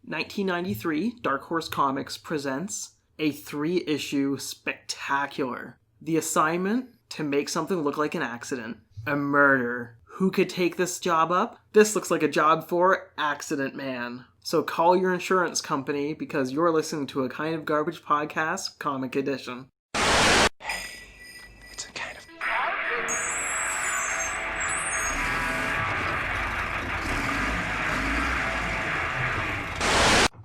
1993, Dark Horse Comics presents a 3-issue spectacular. The assignment: to make something look like an accident. A murder. Who could take this job up? This looks like a job for Accident Man. So call your insurance company because you're listening to a Kind of Garbage Podcast comic edition. It's a kind of...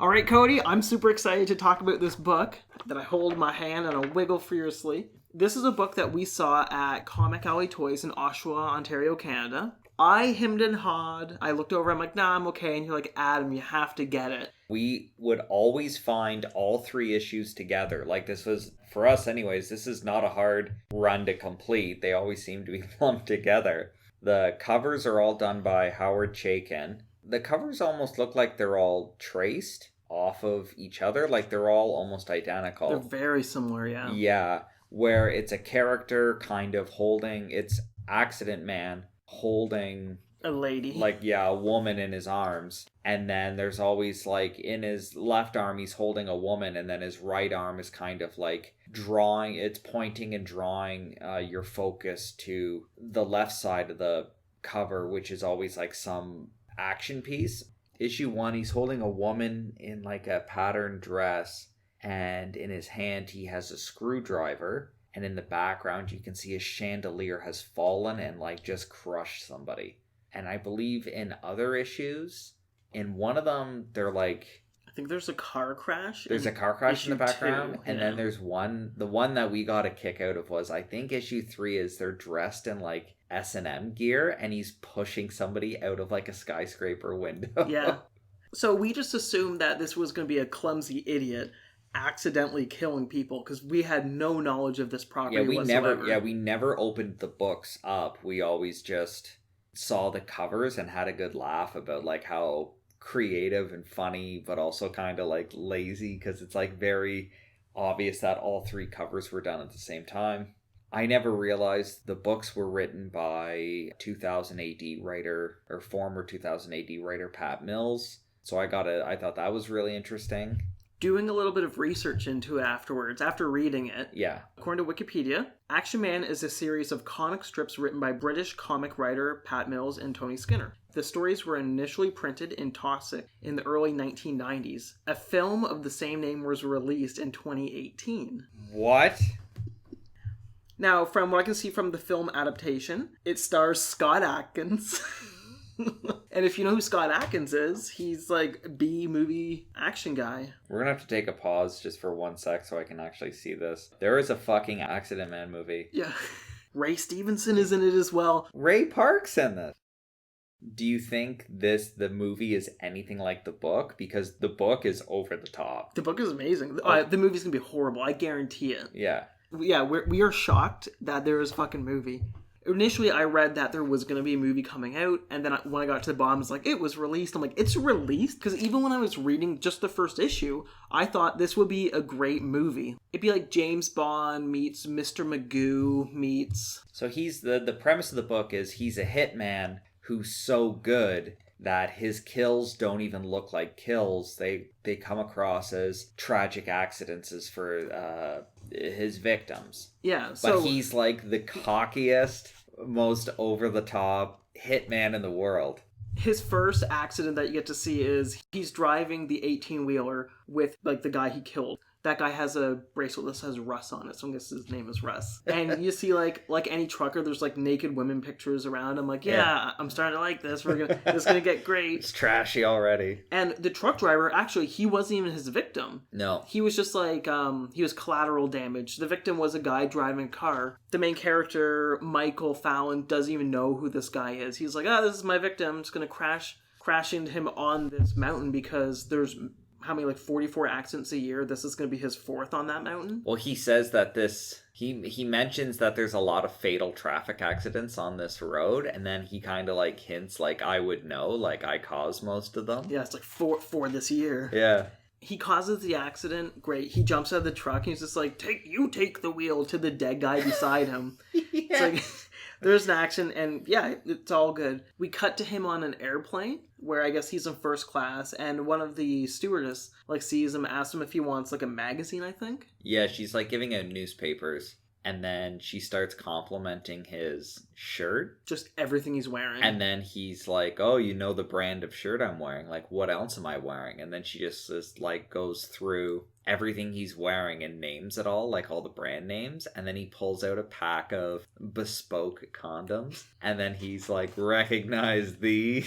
Alright, Cody, I'm super excited to talk about this book that I hold in my hand and I wiggle furiously. This is a book that we saw at Comic Alley Toys in Oshawa, Ontario, Canada. I hemmed and hawed. I looked over, I'm like, nah, I'm okay. And you're like, Adam, you have to get it. We would always find all 3 issues together. Like, this was, for us anyways, this is not a hard run to complete. They always seem to be lumped together. The covers are all done by Howard Chaykin. The covers almost look like they're all traced off of each other. Like, they're all almost identical. They're very similar, yeah. Yeah, where it's a character kind of holding, it's Accident Man holding a lady. Like, yeah, a woman in his arms. And then there's always, like, in his left arm, he's holding a woman. And then his right arm is kind of, like, drawing. It's pointing and drawing your focus to the left side of the cover, which is always, like, some action piece. Issue 1, he's holding a woman in, like, a patterned dress. And in his hand, he has a screwdriver. And in the background, you can see a chandelier has fallen and, like, just crushed somebody. And I believe in other issues, in one of them, they're like... I think there's a car crash. There's a car crash in the background. 2, and then there's one... The one that we got a kick out of was, I think issue 3 is they're dressed in, like, S&M gear. And he's pushing somebody out of, like, a skyscraper window. Yeah. So we just assumed that this was going to be a clumsy idiot accidentally killing people because we had no knowledge of this property whatsoever. We never opened the books up. We always just saw the covers and had a good laugh about, like, how creative and funny but also kind of, like, lazy, because it's, like, very obvious that all 3 covers were done at the same time. I never realized the books were written by 2000 AD writer, or former 2000 AD writer Pat Mills, so I thought that was really interesting. Doing a little bit of research into it afterwards, after reading it. Yeah. According to Wikipedia, Action Man is a series of comic strips written by British comic writer Pat Mills and Tony Skinner. The stories were initially printed in Toxic in the early 1990s. A film of the same name was released in 2018. What? Now, from what I can see from the film adaptation, it stars Scott Adkins. And if you know who Scott Adkins is, he's like B-movie action guy. We're gonna have to take a pause just for 1 sec so I can actually see this. There is a fucking Accident Man movie. Yeah. Ray Stevenson is in it as well. Ray Park's in this. Do you think the movie is anything like the book? Because the book is over the top. The book is amazing. The movie's gonna be horrible. I guarantee it. Yeah. Yeah, we are shocked that there is a fucking movie. Initially, I read that there was going to be a movie coming out, and then when I got to the bottom, it's like, it was released. I'm like, it's released? Because even when I was reading just the first issue, I thought this would be a great movie. It'd be like James Bond meets Mr. Magoo meets... So he's the premise of the book is he's a hitman who's so good that his kills don't even look like kills. They come across as tragic accidents for his victims. Yeah, so... But he's like the cockiest, most over-the-top hitman in the world. His first accident that you get to see is he's driving the 18-wheeler with, like, the guy he killed. That guy has a bracelet that says Russ on it, so I guess his name is Russ. And you see, like any trucker, there's, like, naked women pictures around. I'm like, yeah. I'm starting to like this. This is going to get great. It's trashy already. And the truck driver, actually, he wasn't even his victim. No. He was just, like, he was collateral damage. The victim was a guy driving a car. The main character, Michael Fallon, doesn't even know who this guy is. He's like, this is my victim. I'm just going to crash into him on this mountain because there's... how many, like 44 accidents a year? This is going to be his 4th on that mountain. Well, he says that he mentions that there's a lot of fatal traffic accidents on this road, and then he kind of like hints like, I would know, like I caused most of them. Yeah, it's like four this year. Yeah. He causes the accident. Great. He jumps out of the truck and he's just like, take the wheel to the dead guy beside him. Yeah. It's like, There's an action, and yeah, it's all good. We cut to him on an airplane, where I guess he's in first class, and one of the stewardess, like, sees him, asks him if he wants, like, a magazine, I think? Yeah, she's, like, giving out newspapers. And then she starts complimenting his shirt. Just everything he's wearing. And then he's like, oh, you know the brand of shirt I'm wearing. Like, what else am I wearing? And then she just like goes through everything he's wearing and names it all, like all the brand names. And then he pulls out a pack of bespoke condoms. And then he's like, recognize these.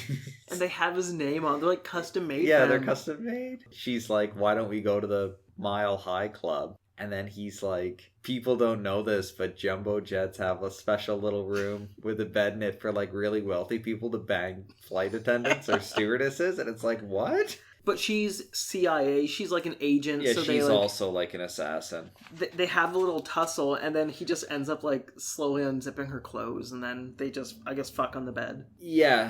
And they have his name on. They're like custom made. Yeah, they're custom made. She's like, why don't we go to the Mile High Club? And then he's like, people don't know this, but jumbo jets have a special little room with a bed in it for, like, really wealthy people to bang flight attendants or stewardesses. And it's like, what? But she's CIA. She's like an agent. Yeah, so she's they, like, also like an assassin. They have a little tussle, and then he just ends up, like, slowly unzipping her clothes. And then they just, I guess, fuck on the bed. Yeah.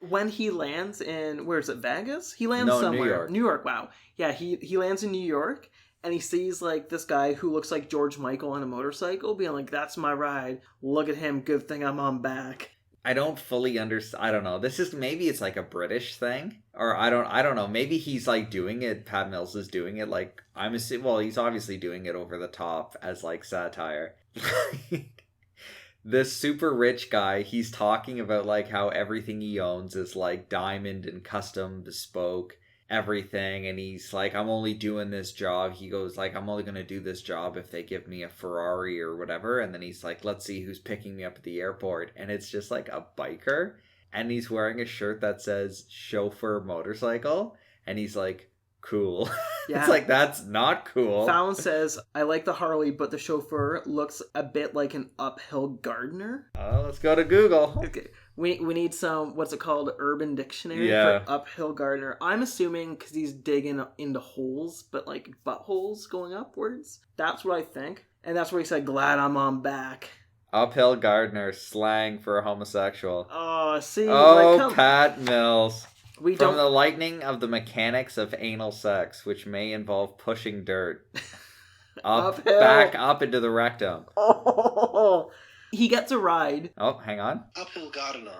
When he lands in, where is it, Vegas? He lands somewhere. New York. New York, wow. Yeah, he lands in New York. And he sees, like, this guy who looks like George Michael on a motorcycle, being like, that's my ride. Look at him. Good thing I'm on back. I don't fully understand. I don't know. This is, maybe it's like a British thing. Or I don't know. Maybe he's, like, doing it. Pat Mills is doing it. Like, I'm assuming, well, he's obviously doing it over the top as, like, satire. This super rich guy, he's talking about, like, how everything he owns is, like, diamond and custom bespoke. Everything, and he's like, I'm only doing this job. He goes like, I'm only gonna do this job if they give me a Ferrari or whatever. And then he's like, let's see who's picking me up at the airport. And it's just like a biker, and he's wearing a shirt that says chauffeur motorcycle, and he's like, cool. Yeah. It's like, that's not cool. Fallon says, I like the Harley, but the chauffeur looks a bit like an uphill gardener. Oh, let's go to Google. Okay. We need some, what's it called, Urban Dictionary for uphill gardener. I'm assuming because he's digging into holes, but like buttholes going upwards. That's what I think. And that's where he said, glad I'm on back. Uphill gardener, slang for a homosexual. Oh, see? Oh, like, Pat Mills. From the lightning of the mechanics of anal sex, which may involve pushing dirt. Back up into the rectum. Oh, he gets a ride. Oh, hang on. Uphill gardener.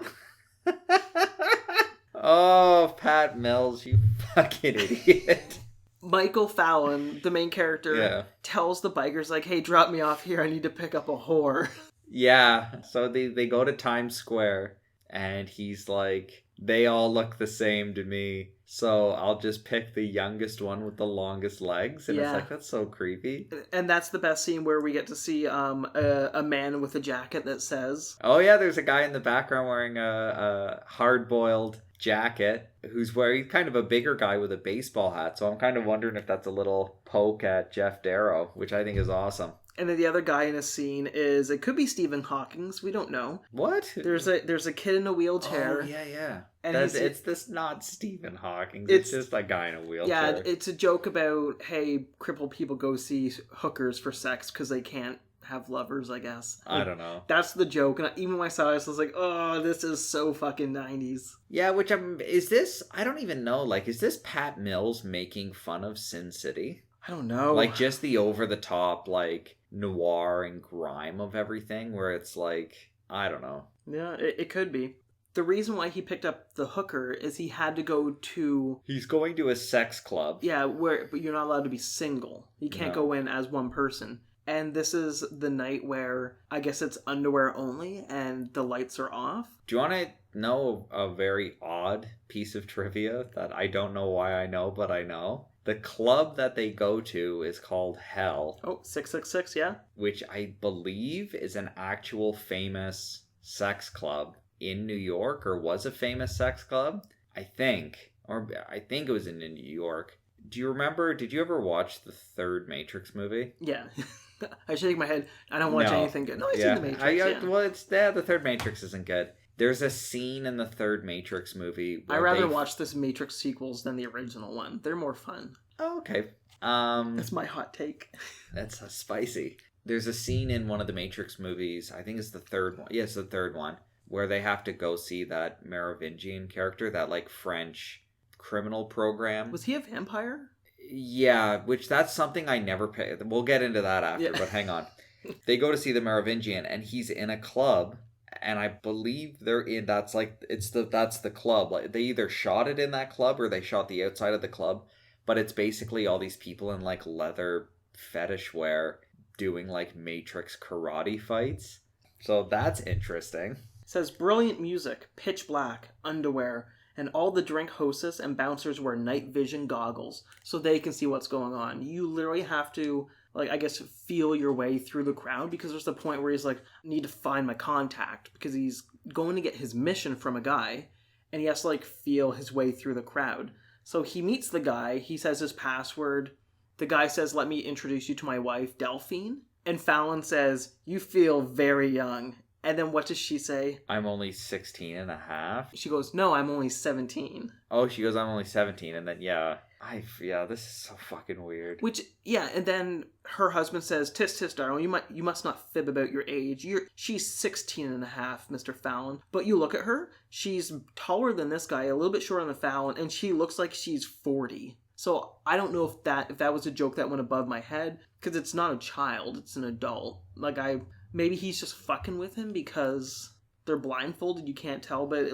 Oh, Pat Mills, you fucking idiot. Michael Fallon, the main character, tells the bikers, like, hey, drop me off here. I need to pick up a whore. Yeah, so they go to Times Square, and he's like, they all look the same to me, so I'll just pick the youngest one with the longest legs. And it's like, that's so creepy. And that's the best scene where we get to see a man with a jacket that says... Oh yeah, there's a guy in the background wearing a hard-boiled jacket who's wearing kind of a bigger guy with a baseball hat. So I'm kind of wondering if that's a little poke at Jeff Darrow, which I think is awesome. And then the other guy in a scene is, it could be Stephen Hawking's, we don't know. What? There's a kid in a wheelchair. Oh, yeah. And it's this not Stephen Hawking. It's just a guy in a wheelchair. Yeah, it's a joke about, hey, crippled people go see hookers for sex because they can't have lovers, I guess. Like, I don't know. That's the joke. And even when I saw this, I was like, oh, this is so fucking 90s. Yeah, is this, I don't even know, like, is this Pat Mills making fun of Sin City? I don't know. Like, just the over-the-top, like, noir and grime of everything, where it's like, I don't know. Yeah, it could be. The reason why he picked up the hooker is he had to go to... He's going to a sex club. Yeah, but you're not allowed to be single. You can't go in as one person. And this is the night where I guess it's underwear only and the lights are off. Do you want to know a very odd piece of trivia that I don't know why I know, but I know? The club that they go to is called Hell. Oh, 666, yeah. Which I believe is an actual famous sex club in New York, or was a famous sex club. I think it was in New York. Do you remember, did you ever watch the third Matrix movie? Yeah. I shake my head. I don't watch anything good. No, I've seen the Matrix. Well, the third Matrix isn't good. There's a scene in the third Matrix movie where I rather watch this Matrix sequels than the original one. They're more fun. Oh, okay. That's my hot take. That's spicy. There's a scene in one of the Matrix movies, I think it's the third one. Yes, the third one, where they have to go see that Merovingian character, that like French criminal program. Was he a vampire? Yeah, which that's something I never paid. We'll get into that after, but hang on. They go to see the Merovingian, and he's in a club, and I believe they're in. That's the club. Like they either shot it in that club or they shot the outside of the club, but it's basically all these people in like leather fetish wear doing like Matrix karate fights. So that's interesting. It says brilliant music, pitch black, underwear, and all the drink hostess and bouncers wear night vision goggles so they can see what's going on. You literally have to, like, I guess, feel your way through the crowd, because there's the point where he's like, need to find my contact, because he's going to get his mission from a guy, and he has to, like, feel his way through the crowd. So he meets the guy, he says his password, the guy says, let me introduce you to my wife, Delphine, and Fallon says, you feel very young. And then what does she say? I'm only 16 and a half. She goes, no, I'm only 17. Oh, she goes, I'm only 17. And then, this is so fucking weird. Which, yeah, and then her husband says, tis, darling, you must not fib about your age. She's 16 and a half, Mr. Fallon. But you look at her, she's taller than this guy, a little bit shorter than Fallon, and she looks like she's 40. So I don't know if that was a joke that went above my head, because it's not a child, it's an adult. Maybe he's just fucking with him because they're blindfolded, you can't tell, but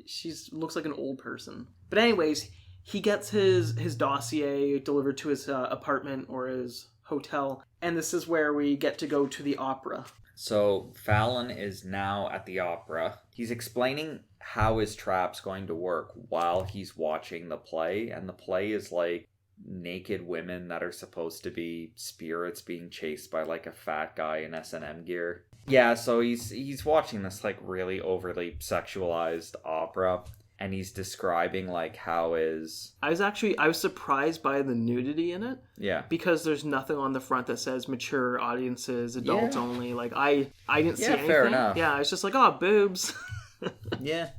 she looks like an old person. But anyways, he gets his dossier delivered to his apartment or his hotel, and this is where we get to go to the opera. So Fallon is now at the opera. He's explaining how his trap's going to work while he's watching the play, and the play is like naked women that are supposed to be spirits being chased by like a fat guy in S&M gear. Yeah, so he's watching this like really overly sexualized opera, and he's describing like how is... I was surprised by the nudity in it. Yeah. Because there's nothing on the front that says mature audiences, adults only. Like I didn't see anything. Yeah, fair enough. Yeah, it's just like, oh, boobs. Yeah.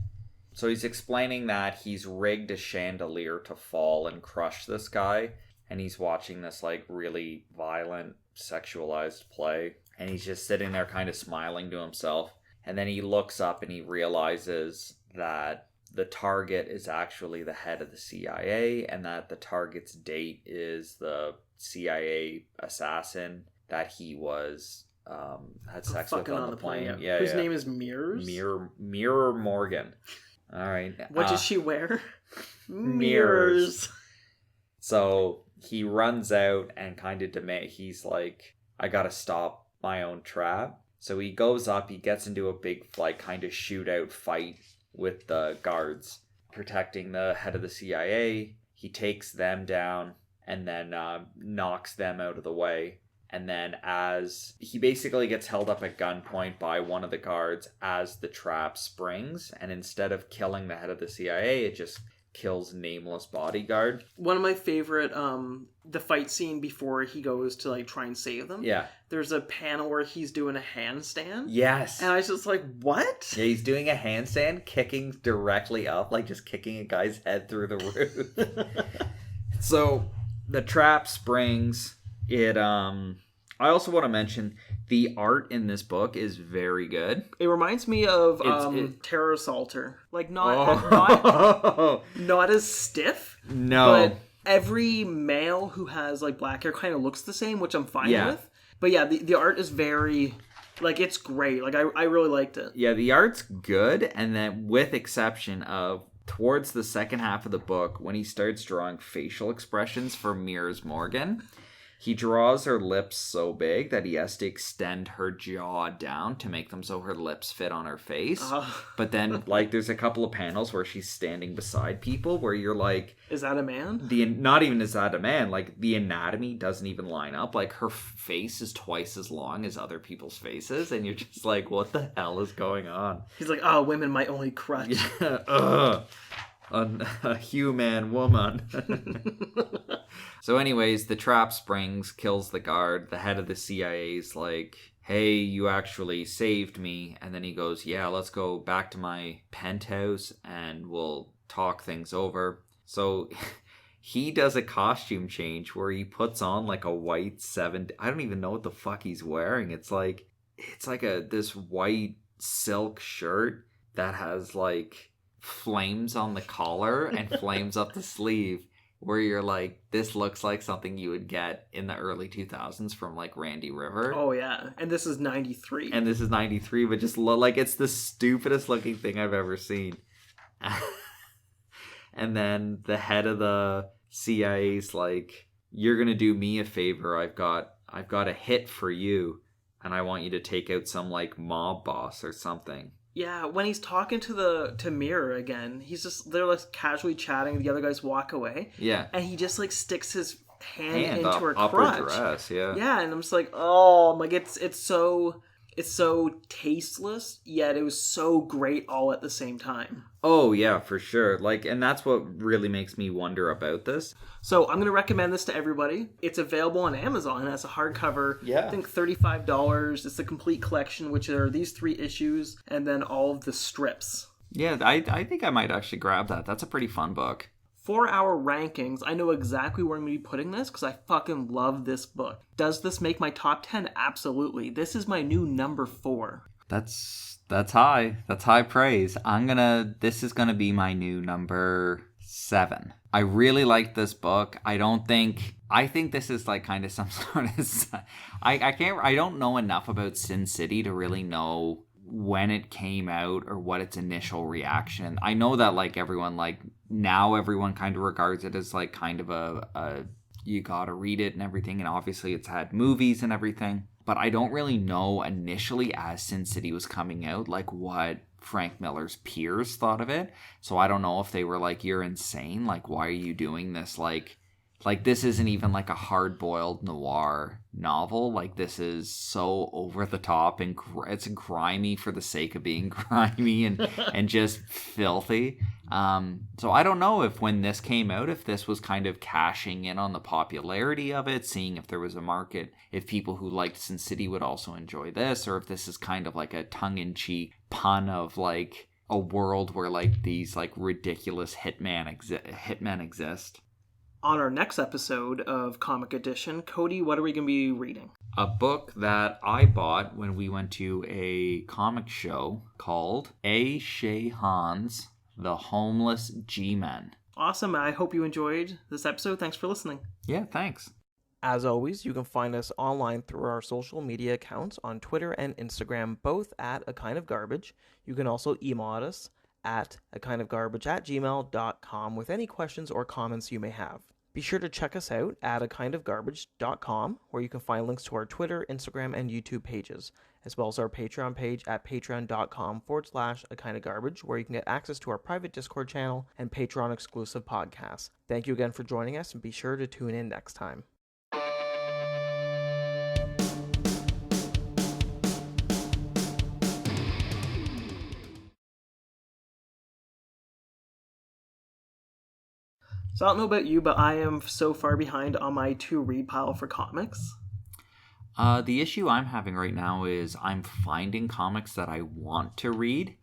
So he's explaining that he's rigged a chandelier to fall and crush this guy, and he's watching this like really violent, sexualized play, and he's just sitting there kind of smiling to himself, and then he looks up and he realizes that the target is actually the head of the CIA, and that the target's date is the CIA assassin that he was had sex with on the plane. Yeah, whose name is Mirrors? Mirror Morgan. All right. What does she wear? Mirrors. So he runs out and kind of he's like, I gotta stop my own trap. So he goes up, he gets into a big like kind of shootout fight with the guards protecting the head of the CIA. He takes them down and then knocks them out of the way. And then as he basically gets held up at gunpoint by one of the guards as the trap springs, and instead of killing the head of the CIA, it just kills nameless bodyguard. One of my favorite, the fight scene before he goes to like try and save them. Yeah. There's a panel where he's doing a handstand. Yes. And I was just like, what? Yeah, he's doing a handstand, kicking directly up, like just kicking a guy's head through the roof. So the trap springs. I also want to mention the art in this book is very good. It reminds me of Terror Assaulter. Like not as stiff. No. But every male who has like black hair kind of looks the same, which I'm fine with. But yeah, the art is very, like, it's great. Like I really liked it. Yeah, the art's good, and then with exception of towards the second half of the book, when he starts drawing facial expressions for Mirrors Morgan, he draws her lips so big that he has to extend her jaw down to make them so her lips fit on her face. But then, like, there's a couple of panels where she's standing beside people where you're like... Is that a man? Not even is that a man. Like, the anatomy doesn't even line up. Like, her face is twice as long as other people's faces. And you're just like, what the hell is going on? He's like, oh, women might only crutch. Yeah, a human woman. So anyways, the trap springs, kills the guard. The head of the CIA's like, hey, you actually saved me. And then he goes, yeah, let's go back to my penthouse and we'll talk things over. So he does a costume change where he puts on like a white I don't even know what the fuck he's wearing. It's like this white silk shirt that has like flames on the collar and flames up the sleeve. where you're like, this looks like something you would get in the early 2000s from like Randy River. Oh yeah, and this is 93. And this is 93, but just like it's the stupidest looking thing I've ever seen. And then the head of the CIA's like, you're going to do me a favor. I've got a hit for you, and I want you to take out some like mob boss or something. Yeah, when he's talking to Mirror again, they're like casually chatting, the other guys walk away. Yeah. And he just like sticks his hand into her up crotch. Her dress, yeah. Yeah, and I'm just like, oh, I'm like it's so tasteless, yet it was so great all at the same time. Oh yeah, for sure. Like, and that's what really makes me wonder about this. So I'm gonna recommend this to everybody. It's available on Amazon as a hardcover. Yeah. I think $35. It's the complete collection, which are these 3 issues and then all of the strips. Yeah, I think I might actually grab that. That's a pretty fun book. For our rankings, I know exactly where I'm going to be putting this because I fucking love this book. Does this make my top 10? Absolutely. This is my new number 4. That's high. That's high praise. This is gonna be my new number 7. I really like this book. I think this is like kind of some sort of, I don't know enough about Sin City to really know when it came out or what its initial reaction. I know that like everyone kind of regards it as like kind of a you gotta read it and everything, and obviously it's had movies and everything, but I don't really know initially as Sin City was coming out like what Frank Miller's peers thought of it. So I don't know if they were like, you're insane, like why are you doing this, like this isn't even like a hard-boiled noir novel. Like this is so over the top and it's grimy for the sake of being grimy and just filthy. So I don't know if when this came out, if this was kind of cashing in on the popularity of it, seeing if there was a market, if people who liked Sin City would also enjoy this, or if this is kind of like a tongue-in-cheek pun of like a world where like these like ridiculous hitmen exist. On our next episode of Comic Edition, Cody, what are we going to be reading? A book that I bought when we went to a comic show called A. Shea Han's The Homeless G-Men. Awesome. I hope you enjoyed this episode. Thanks for listening. Yeah, thanks. As always, you can find us online through our social media accounts on Twitter and Instagram, both at A Kind of Garbage. You can also email us at akindofgarbage@gmail.com with any questions or comments you may have. Be sure to check us out at akindofgarbage.com, where you can find links to our Twitter, Instagram, and YouTube pages, as well as our Patreon page at patreon.com/akindofgarbage, where you can get access to our private Discord channel and Patreon exclusive podcasts. Thank you again for joining us, and be sure to tune in next time. So I don't know about you, but I am so far behind on my to-read pile for comics. The issue I'm having right now is I'm finding comics that I want to read,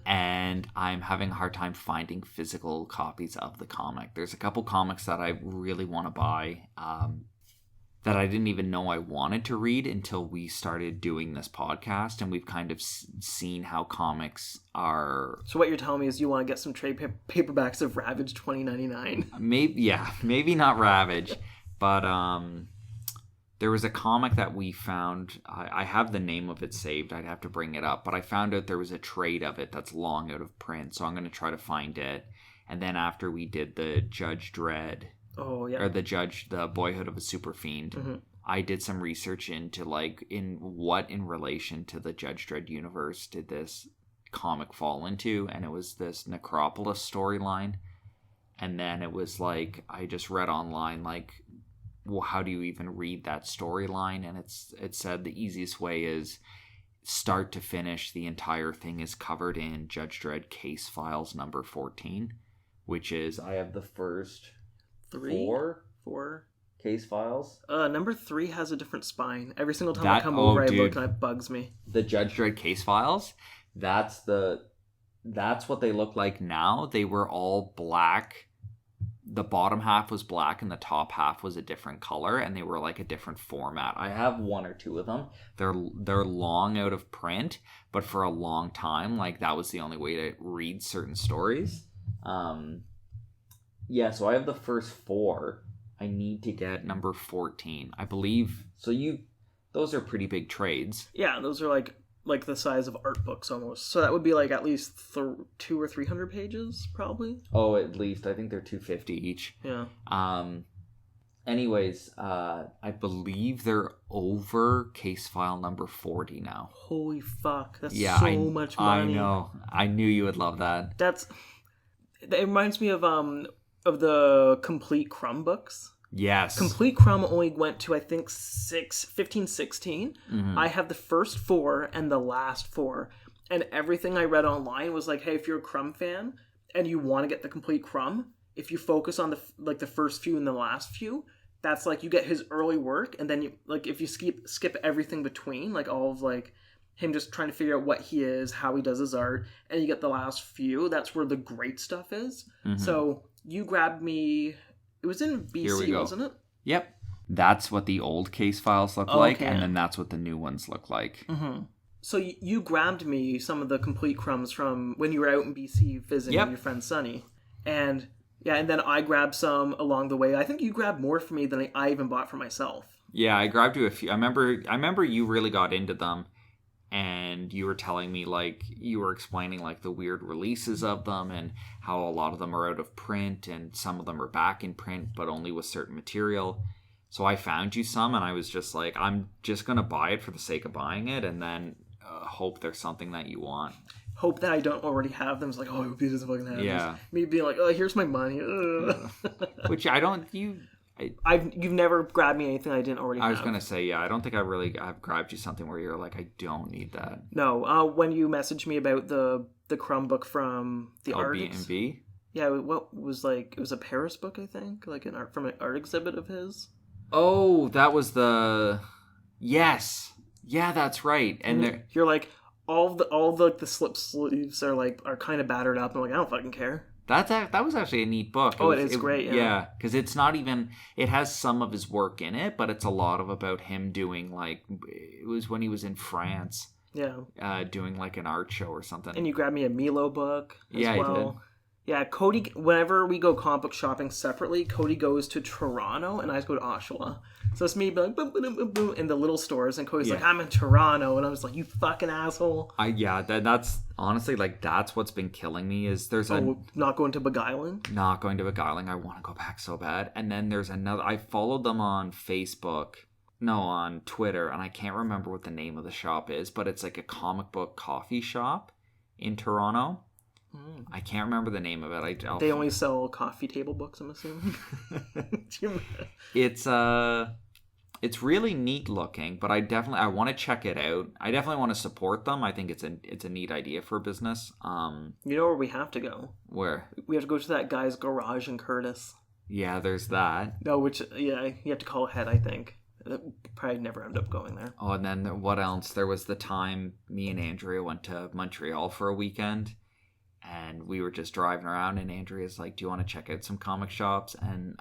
and I'm having a hard time finding physical copies of the comic. There's a couple comics that I really want to buy that I didn't even know I wanted to read until we started doing this podcast, and we've kind of seen how comics are... So what you're telling me is you want to get some trade paperbacks of Ravage 2099. Maybe not Ravage, but there was a comic that we found. I have the name of it saved. I'd have to bring it up, but I found out there was a trade of it that's long out of print, so I'm going to try to find it. And then after we did the Judge Dredd... Oh, yeah. Or the Boyhood of a Super Fiend. Mm-hmm. I did some research into like in relation to the Judge Dredd universe did this comic fall into, and it was this Necropolis storyline. And then it was like I just read online like, well, how do you even read that storyline? And it said the easiest way is start to finish. The entire thing is covered in Judge Dredd Case Files number 14, which is I have the first. Four case files. Number 3 has a different spine. Every single time I come over, I look and it bugs me. The Judge Dredd case files. That's what they look like now. They were all black. The bottom half was black and the top half was a different color, and they were like a different format. I have one or two of them. They're long out of print, but for a long time, like that was the only way to read certain stories. Yeah, so I have the first 4. I need to get number 14, I believe. So those are pretty big trades. Yeah, those are like the size of art books almost. So that would be like at least 200 or 300 pages, probably. Oh, at least. I think they're 250 each. Yeah. Anyways, I believe they're over case file number 40 now. Holy fuck. That's much money. I know. I knew you would love that. It reminds me of the Complete Crumb books. Yes. Complete Crumb only went to, I think, 15, 16. Mm-hmm. I have the first 4 and the last 4. And everything I read online was like, hey, if you're a Crumb fan and you want to get the Complete Crumb, if you focus on the first few and the last few, that's like you get his early work. And then you like if you skip everything between, like all of like him just trying to figure out what he is, how he does his art, and you get the last few, that's where the great stuff is. Mm-hmm. So you grabbed me. It was in BC, wasn't it? Yep. That's what the old case files look like, and then that's what the new ones look like. Mm-hmm. So you grabbed me some of the Complete Crumbs from when you were out in BC visiting your friend Sonny. And then I grabbed some along the way. I think you grabbed more for me than I even bought for myself. Yeah, I grabbed you a few. I remember you really got into them, and you were telling me, like, you were explaining, like, the weird releases of them and how a lot of them are out of print and some of them are back in print, but only with certain material. So I found you some, and I was just like, I'm just going to buy it for the sake of buying it, and then hope there's something that you want. Hope that I don't already have them. It's like, oh, I hope he doesn't fucking have these. Me being like, oh, here's my money. Which I don't... You've never grabbed me anything I didn't already have. I was going to say, I don't think I've grabbed you something where you're like, I don't need that. No, when you messaged me about the Crumb book from the art... B&B? Yeah, what was like, it was a Paris book, I think, like from an art exhibit of his. Oh, that was the... Yes. Yeah, that's right. And you're like, all the slip sleeves are kind of battered up. I'm like, I don't fucking care. That was actually a neat book. It is great. Yeah, because it's not even... It has some of his work in it, but it's a lot of about him doing, like... It was when he was in France. Yeah. Doing, like, an art show or something. And you grabbed me a Milo book as well. I did. Yeah, Cody... Whenever we go comic book shopping separately, Cody goes to Toronto, and I just go to Oshawa. So it's me being like, boom, boom, boom, boom, in the little stores, and Cody's like, I'm in Toronto, and I was like, you fucking asshole. That's honestly, like, that's what's been killing me is not going to Beguiling? Not going to Beguiling. I want to go back so bad. And then there's another... I followed them on Facebook. No, on Twitter, and I can't remember what the name of the shop is, but it's like a comic book coffee shop in Toronto. I can't remember the name of it. They only sell coffee table books, I'm assuming. It's really neat looking, but I want to check it out. I definitely want to support them. I think it's a neat idea for a business. You know where we have to go? Where? We have to go to that guy's garage in Curtis. Yeah, there's that. No, you have to call ahead, I think. Probably never end up going there. Oh, and then what else? There was the time me and Andrea went to Montreal for a weekend. And we were just driving around, and Andrea's like, do you want to check out some comic shops? And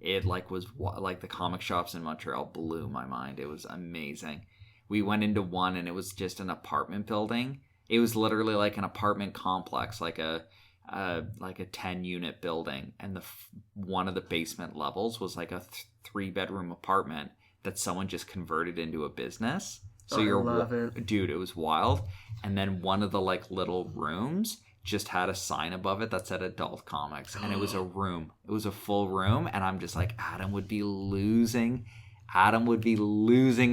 the comic shops in Montreal blew my mind. It was amazing. We went into one, and it was just an apartment building. It was literally like an apartment complex, like a 10-unit building. And one of the basement levels was like a 3-bedroom apartment that someone just converted into a business. So I love it. Dude, it was wild. And then one of the like little rooms just had a sign above it that said adult comics. And it was a room. It was a full room. And I'm just like, Adam would be losing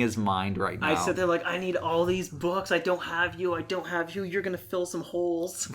his mind right now. I sit there like, I need all these books. I don't have you. You're going to fill some holes.